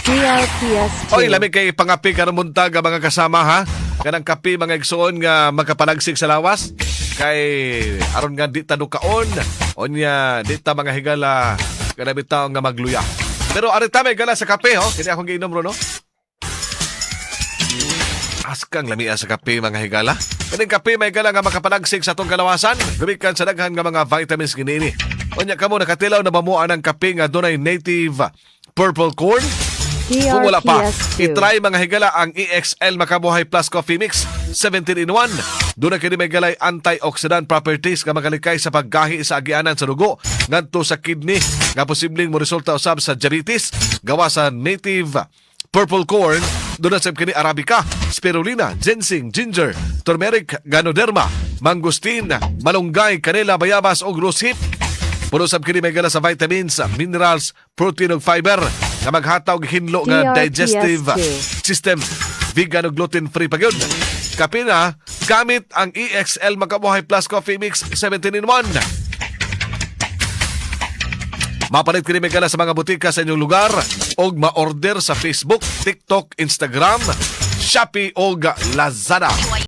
DLPS2. Oy, lami kay pangapi karong buntag mga kasama ha. Kanang kapi mga igsuon nga magkapalagsig sa lawas. Kay aron nga di ta dukaon. Onya di ta mga higala kada bitaw nga magluya. Pero ari ta may gala sa kape ho. Kini akong giinom ro no. Askang lamia sa kape mga higala. Kaning kape may gala nga makapalagsig sa atong kalawasan. Gumikan sa daghan nga mga vitamins ginini. Onya kamo nakatilaw na mamuan ang kape nga dunay native purple corn. Kung wala pa, DRPS2. itry mga higala ang EXL Makabuhay Plus Coffee Mix 17 in 1. Doon na kini may galay antioxidant properties nga magalikay sa paggahi sa agianan sa dugo ngadto sa kidney nga posibleng mo resulta usab sa diabetes gawa sa native purple corn. Doon na sa kini arabica, spirulina, ginseng, ginger, turmeric, ganoderma, mangustin, malunggay, kanela, bayabas o rosehip. Puno sab kini may gala sa vitamins, minerals, protein ug fiber nga maghatag og hinlo nga digestive system. Vegan ug gluten-free pa gyud. Kape na gamit ang EXL Makabuhay Plus Coffee Mix 17 in 1. Mapalit kini may gala sa mga butika sa inyong lugar og ma-order sa Facebook, TikTok, Instagram, Shopee o Lazada.